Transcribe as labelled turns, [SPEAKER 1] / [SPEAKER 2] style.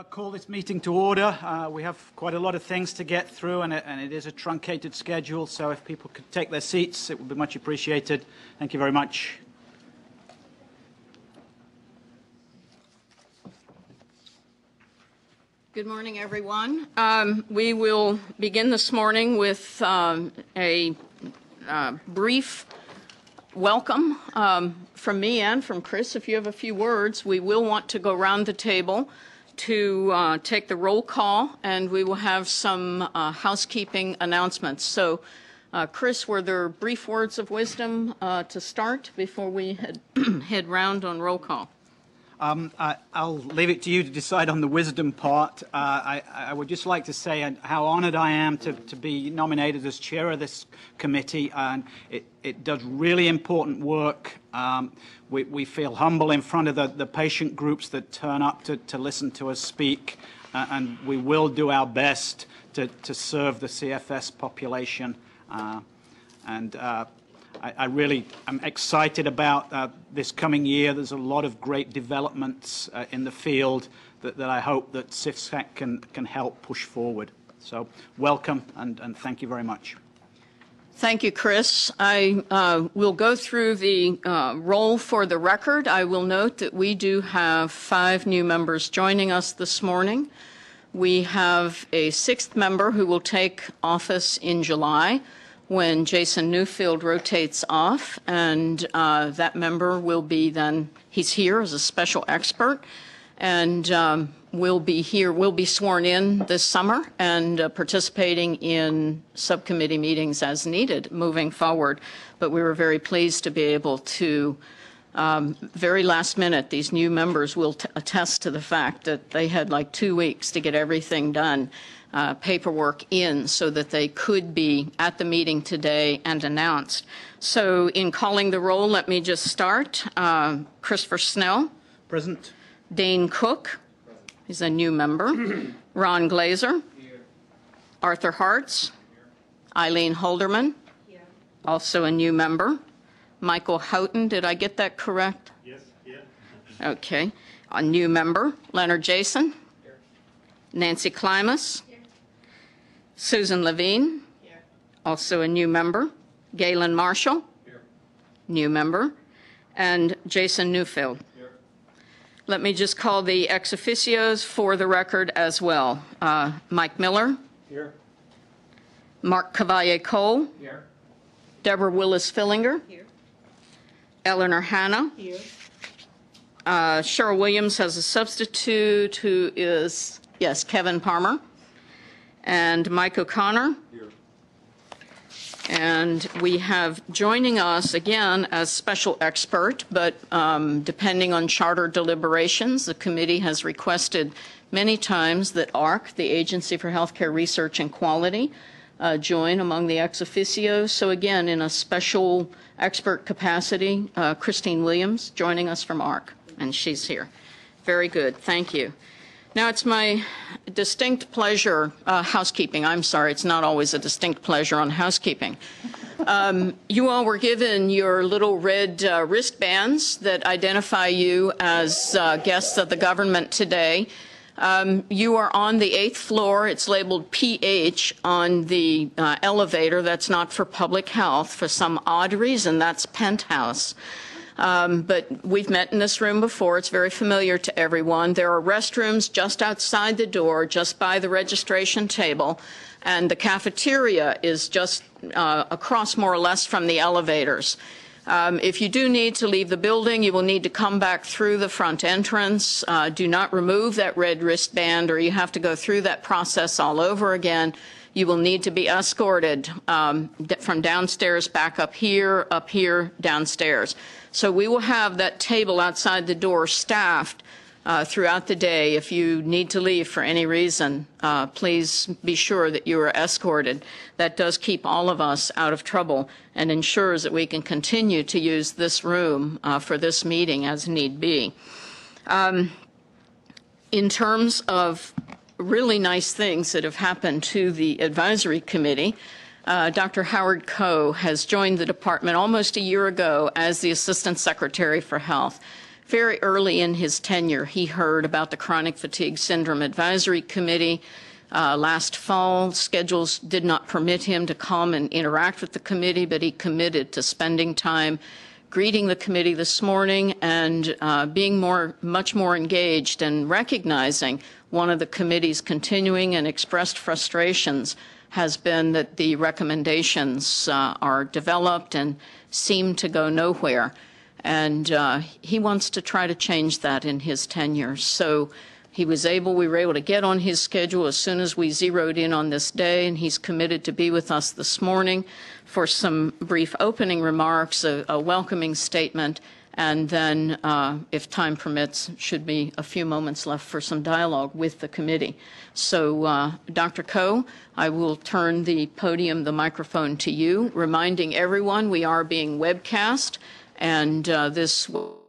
[SPEAKER 1] call this meeting to order. We have quite a lot of things to get through, and it is a truncated schedule, so if people could take their seats, it would be much appreciated. Thank you very much.
[SPEAKER 2] Good morning, everyone. We will begin this morning with a brief welcome from me and from Chris. If you have a few words, we will want to go around the table to take the roll call, and we will have some housekeeping announcements. So, Chris, were there brief words of wisdom to start before we head round on roll call?
[SPEAKER 1] I'll leave it to you to decide on the wisdom part. I would just like to say how honored I am to be nominated as chair of this committee, and it does really important work. We feel humble in front of the patient groups that turn up to listen to us speak, and we will do our best to serve the CFS population. I really am excited about this coming year. There's a lot of great developments in the field that I hope that CFSAC can help push forward. So welcome and thank you very much.
[SPEAKER 2] Thank you, Chris. I will go through the roll for the record. I will note that we do have 5 new members joining us this morning. We have a 6th member who will take office in July when Jason Newfield rotates off, and that member will be then, he's here as a special expert, and will be sworn in this summer and participating in subcommittee meetings as needed moving forward. But we were very pleased to be able to, very last minute, these new members will attest to the fact that they had like 2 weeks to get everything done. Paperwork in so that they could be at the meeting today and announced. So in calling the roll, let me just start. Christopher Snell.
[SPEAKER 1] Present.
[SPEAKER 2] Dane Cook. Present. He's a new member. Ron Glazer. Here. Arthur Hartz. Here. Eileen Holderman. Here. Also a new member. Michael Houghton. Did I get that correct?
[SPEAKER 3] Yes. Yeah.
[SPEAKER 2] Okay. A new member. Leonard Jason. Here. Nancy Klimas. Susan Levine, here. Also a new member. Galen Marshall, here. New member. And Jason Newfield. Here. Let me just call the ex officios for the record as well. Mike Miller.
[SPEAKER 3] Here.
[SPEAKER 2] Mark Cavalier-Cole.
[SPEAKER 3] Here.
[SPEAKER 2] Deborah Willis-Fillinger. Here. Eleanor Hanna. Here. Cheryl Williams has a substitute who is, yes, Kevin Palmer. And Mike O'Connor. Here. And we have joining us again as special expert, but depending on charter deliberations, the committee has requested many times that AHRQ, the Agency for Healthcare Research and Quality, join among the ex officios. So again, in a special expert capacity, Christine Williams joining us from AHRQ, and she's here. Very good. Thank you. Now, it's my distinct pleasure, housekeeping, I'm sorry, it's not always a distinct pleasure on housekeeping. You all were given your little red wristbands that identify you as guests of the government today. You are on the 8th floor. It's labeled PH on the elevator. That's not for public health. For some odd reason, that's penthouse. But we've met in this room before. It's very familiar to everyone. There are restrooms just outside the door, just by the registration table, and the cafeteria is just across more or less from the elevators. If you do need to leave the building, you will need to come back through the front entrance. Do not remove that red wristband, or you have to go through that process all over again. You will need to be escorted from downstairs back up here, downstairs. So we will have that table outside the door staffed throughout the day. If you need to leave for any reason, please be sure that you are escorted. That does keep all of us out of trouble and ensures that we can continue to use this room for this meeting as need be. In terms of really nice things that have happened to the advisory committee, Dr. Howard Koh has joined the department almost a year ago as the Assistant Secretary for Health. very early in his tenure, he heard about the Chronic Fatigue Syndrome Advisory Committee. Last fall, schedules did not permit him to come and interact with the committee, but he committed to spending time greeting the committee this morning and being much more engaged and recognizing one of the committee's continuing and expressed frustrations has been that the recommendations are developed and seem to go nowhere. And he wants to try to change that in his tenure. So we were able to get on his schedule as soon as we zeroed in on this day, and he's committed to be with us this morning for some brief opening remarks, a welcoming statement, and then, if time permits, should be a few moments left for some dialogue with the committee. So, Dr. Coe, I will turn the microphone to you, reminding everyone we are being webcast, and this will